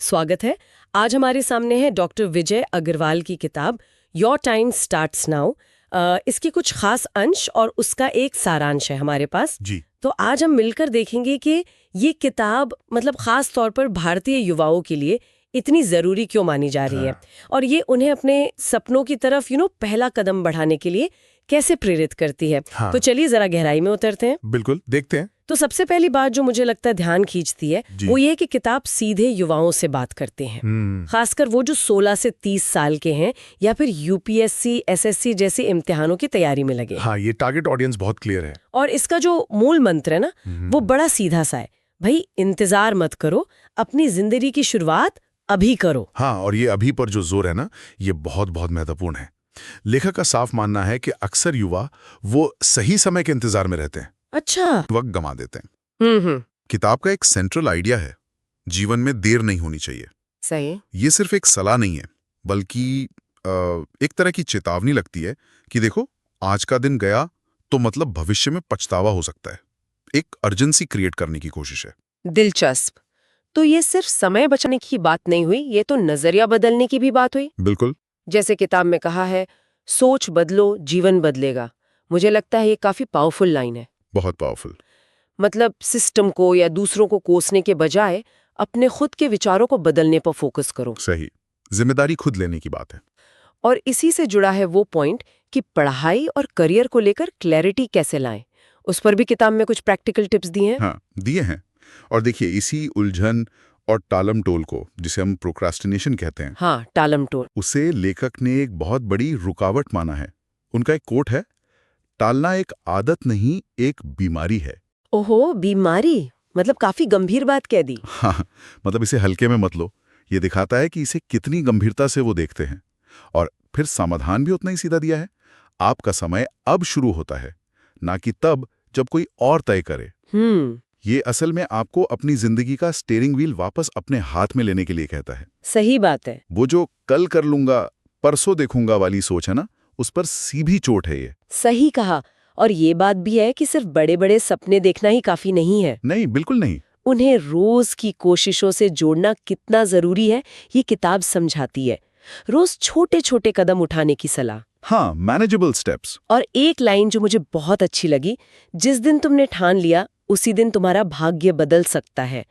स्वागत है। आज हमारे सामने है डॉक्टर विजय अग्रवाल की किताब योर टाइम स्टार्ट्स नाउ। इसके कुछ खास अंश और उसका एक सारांश है हमारे पास जी। तो आज हम मिलकर देखेंगे कि ये किताब मतलब खास तौर पर भारतीय युवाओं के लिए इतनी ज़रूरी क्यों मानी जा रही है और ये उन्हें अपने सपनों की तरफ पहला कदम बढ़ाने के लिए कैसे प्रेरित करती है। तो चलिए ज़रा गहराई में उतरते हैं। बिल्कुल, देखते हैं। तो सबसे पहली बात जो मुझे लगता है ध्यान खींचती है वो ये है कि किताब सीधे युवाओं से बात करते हैं, खासकर वो जो 16 से 30 साल के हैं या फिर यूपीएससी, एसएससी जैसे इम्तिहानों की तैयारी में लगे। हाँ, ये टारगेट ऑडियंस बहुत क्लियर है। और इसका जो मूल मंत्र है ना वो बड़ा सीधा सा है, भाई इंतजार मत करो, अपनी जिंदगी की शुरुआत अभी करो। हाँ, और ये अभी पर जो जोर है ना, ये बहुत बहुत महत्वपूर्ण है। लेखक का साफ मानना है कि अक्सर युवा वो सही समय के इंतजार में रहते हैं, अच्छा, वक्त गंवा देते हैं। किताब का एक सेंट्रल आइडिया है, जीवन में देर नहीं होनी चाहिए। सही। ये सिर्फ एक सलाह नहीं है, बल्कि एक तरह की चेतावनी लगती है कि देखो, आज का दिन गया तो मतलब भविष्य में पछतावा हो सकता है। एक अर्जेंसी क्रिएट करने की कोशिश है। दिलचस्प। तो ये सिर्फ समय बचाने की बात नहीं हुई, ये तो नजरिया बदलने की भी बात हुई। बिल्कुल। जैसे किताब में कहा है, सोच बदलो जीवन बदलेगा। मुझे लगता है ये काफी पावरफुल लाइन है। बहुत पावरफुल। मतलब सिस्टम को या दूसरों को कोसने के बजाय अपने खुद के विचारों को बदलने पर फोकस करो। सही, जिम्मेदारी खुद लेने की बात है। और इसी से जुड़ा है वो पॉइंट कि पढ़ाई और करियर को लेकर क्लैरिटी कैसे लाएं। उस पर भी किताब में कुछ प्रैक्टिकल टिप्स दिए हैं। हाँ, दिए हैं। और देखिए, इसी उलझन और टालम टोल को, जिसे हम प्रोक्रास्टिनेशन कहते हैं, हाँ, टालम टोल, उसे लेखक ने एक बहुत बड़ी रुकावट माना है। उनका एक कोट है, टालना एक आदत नहीं, एक बीमारी है। ओहो, बीमारी, मतलब काफी गंभीर बात कह दी। हाँ, मतलब इसे हल्के में मत लो। ये दिखाता है कि इसे कितनी गंभीरता से वो देखते हैं। और फिर समाधान भी उतना ही सीधा दिया है। आपका समय अब शुरू होता है, ना कि तब जब कोई और तय करे। ये असल में आपको अपनी जिंदगी का स्टीयरिंग व्हील वापस अपने हाथ में लेने के लिए कहता है। सही बात है। वो जो कल कर लूंगा, परसों देखूंगा वाली सोच है ना, उस पर सीधी चोट है ये। सही कहा। और ये बात भी है कि सिर्फ बड़े बड़े सपने देखना ही काफी नहीं है। नहीं, बिल्कुल नहीं। उन्हें रोज की कोशिशों से जोड़ना कितना जरूरी है, ये किताब समझाती है। रोज छोटे छोटे कदम उठाने की सलाह। हाँ, मैनेजेबल स्टेप्स। और एक लाइन जो मुझे बहुत अच्छी लगी, जिस दिन तुमने ठान लिया उसी दिन तुम्हारा भाग्य बदल सकता है।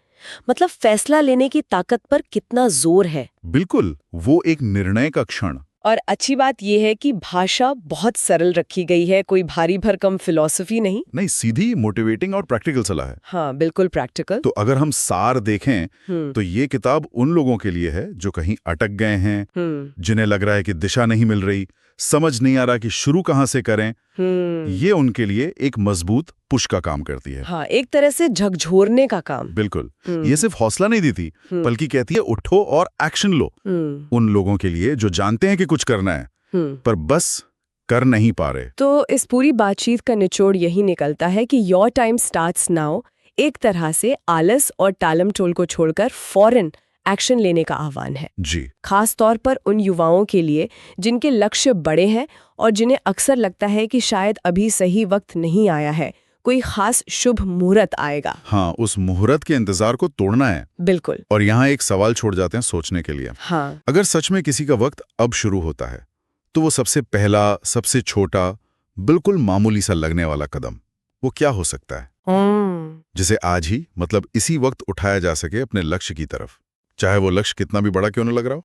मतलब फैसला लेने की ताकत पर कितना जोर है। बिल्कुल, वो एक निर्णय का क्षण। और अच्छी बात यह है कि भाषा बहुत सरल रखी गई है, कोई भारी भरकम फिलॉसफी नहीं। नहीं, सीधी मोटिवेटिंग और प्रैक्टिकल सलाह है। हाँ, बिल्कुल प्रैक्टिकल। तो अगर हम सार देखें तो ये किताब उन लोगों के लिए है जो कहीं अटक गए हैं, जिन्हें लग रहा है कि दिशा नहीं मिल रही, समझ नहीं आ रहा कि शुरू कहाँ से करें। ये उनके लिए एक मजबूत पुश का काम करती है। हाँ, एक तरह से झकझोरने का काम। बिल्कुल। ये सिर्फ हौसला नहीं देती, बल्कि कहती है उठो और एक्शन लो। उन लोगों के लिए जो जानते हैं कि कुछ करना है पर बस कर नहीं पा रहे। तो इस पूरी बातचीत का निचोड़ यही निकलता है कि योर टाइम स्टार्ट्स नाउ एक तरह से आलस और टालम टोल को छोड़कर फौरन एक्शन लेने का आह्वान है। जी। खास तौर पर उन युवाओं के लिए जिनके लक्ष्य बड़े हैं और जिन्हें अक्सर लगता है कि शायद अभी सही वक्त नहीं आया है, कोई खास शुभ मुहूर्त आएगा। हाँ, उस मुहूर्त के इंतजार को तोड़ना है। बिल्कुल। और यहाँ एक सवाल छोड़ जाते हैं सोचने के लिए। हाँ। अगर अगर सच में किसी का वक्त अब शुरू होता है तो वो सबसे पहला, सबसे छोटा, बिल्कुल मामूली सा लगने वाला कदम वो क्या हो सकता है, जिसे आज ही मतलब इसी वक्त उठाया जा सके अपने लक्ष्य की तरफ, चाहे वो लक्ष्य कितना भी बड़ा क्यों न लग रहा हो।